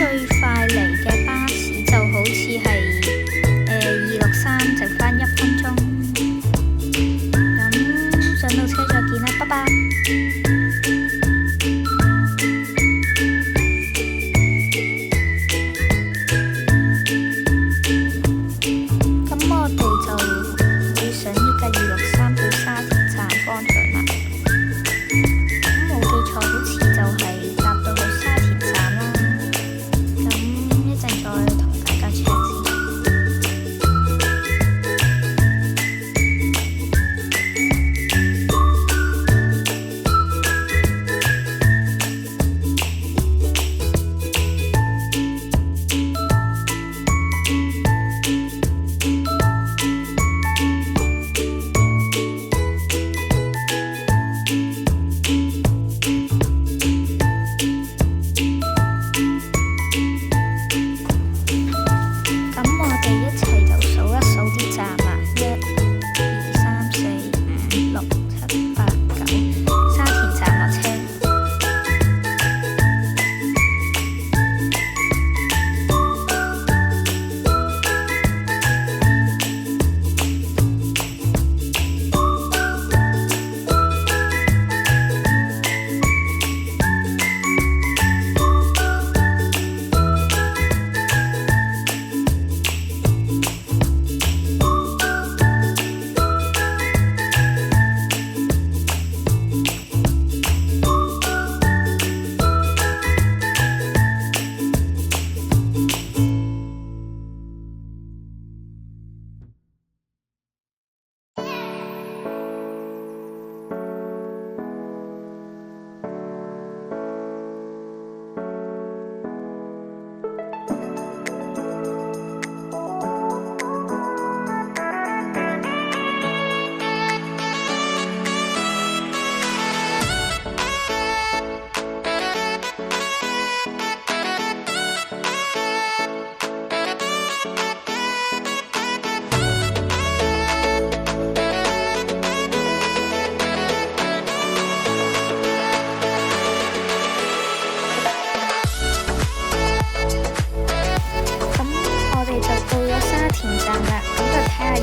最快嚟嘅巴士就好似係263，剩返1分鐘。咁上到車再見啦，拜拜。咁我哋就會上呢架263去沙田站方向啦。咁冇記錯，好似就係搭到去沙田站啦。咁一陣再同大家 check 先。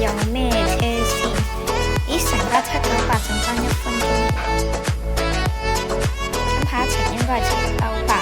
有咩車先？咦，成家798剩返1分鐘，咁下一程應該係798啦。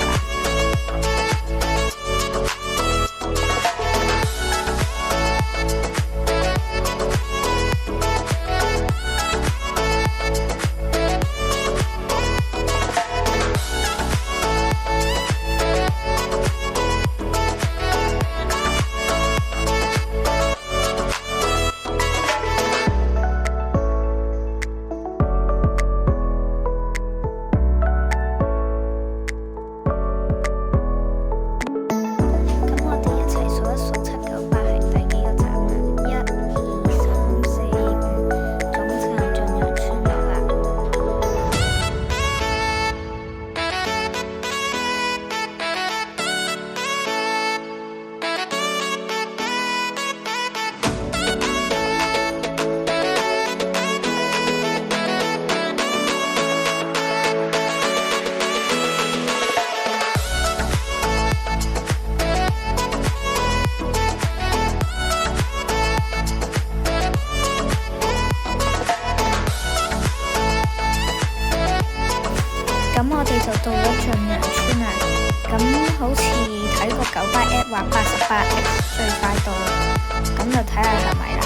咁我哋就到咗駿洋邨啦。咁好似睇個九巴 app 話88X 最快到，咁就睇下係咪啦。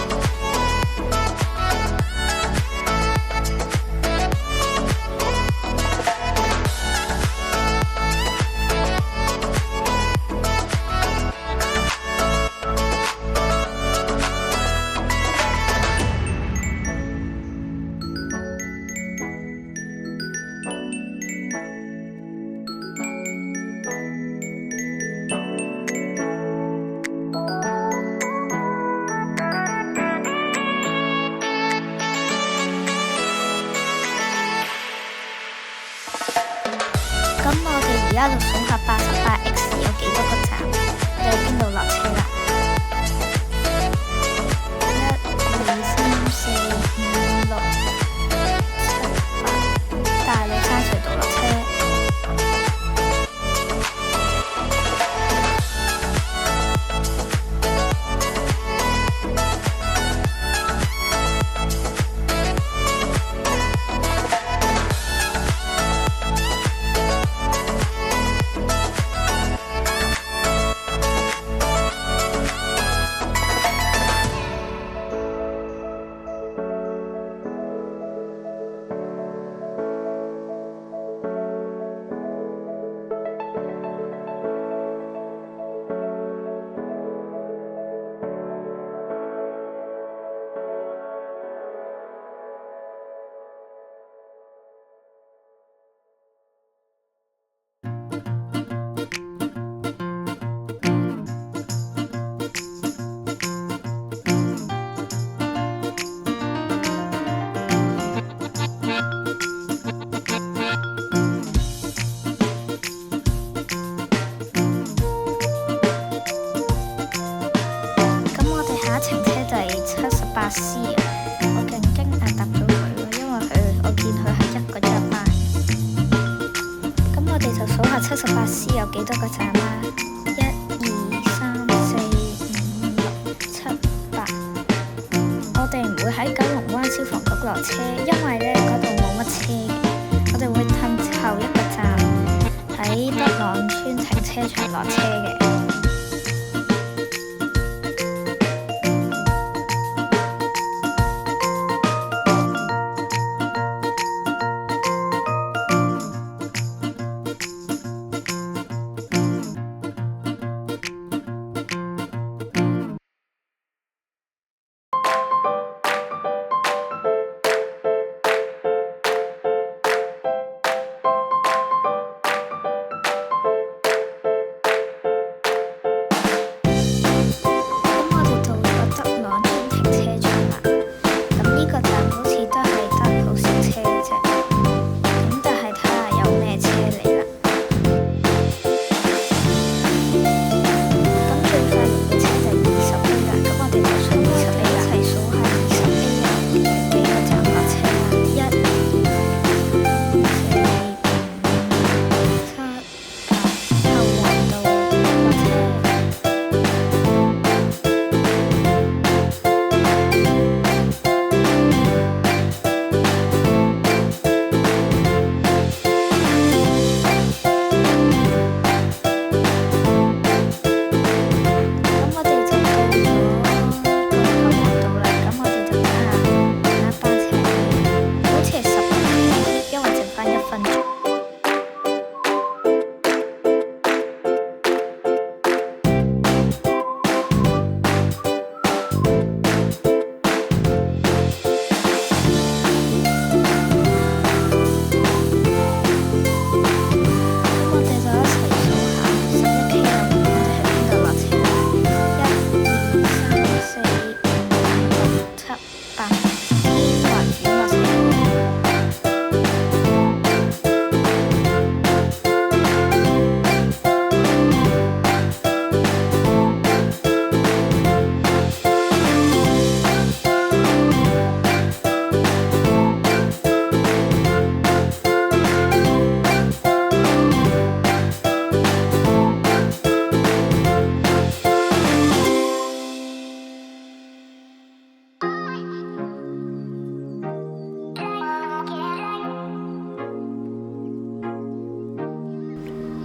1、2、3、4、5、6、7、8。我哋唔會喺九龍灣消防局落車，因為呢嗰度冇乜車嘅。我哋會褪後一個站喺德朗村停車場落車嘅。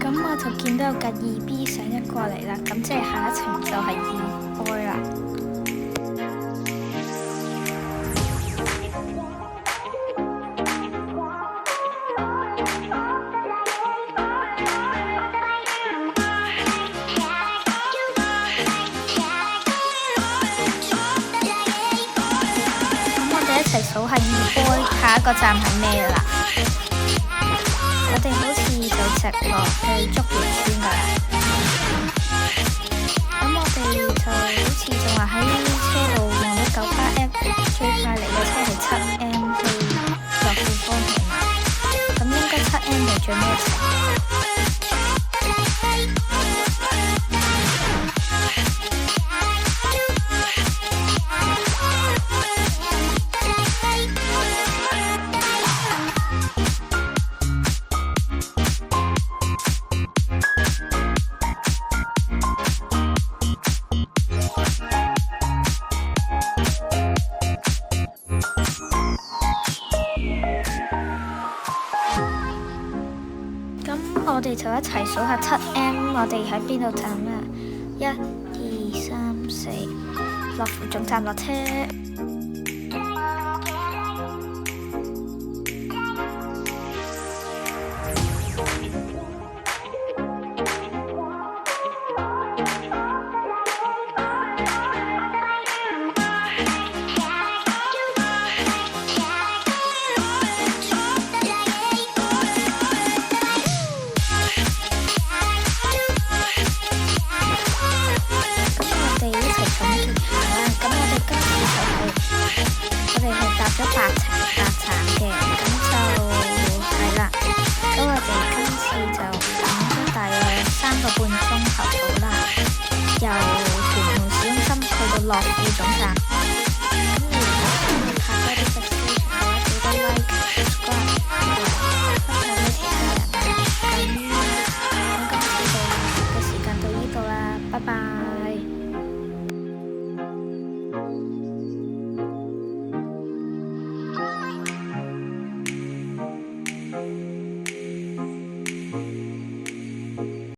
咁我就見到有架 2B 上一過嚟啦，咁即係下一程就係2I啦。咁我哋一齊數下2I下一個站係咩啦？我哋好似就直落去竹園村㗎啦。咁我哋就好似就話喺車度望到九巴 App 最快嚟嘅車係7M 去樂富方向嘛。咁應該7M係最尾一程。我哋就一齊數下7M，我哋喺邊度站啦？1、2、3、4，樂富總站落車。咗8站嘅，咁就係啦。咁我哋今次就等咗大約3個半鐘頭到啦，由屯門市中心去到樂富總站。咁如果想拍多啲 subscription 嘅話，記得 like、subscribe 同埋分享俾其他人啊。咁今次到嘅時拜拜。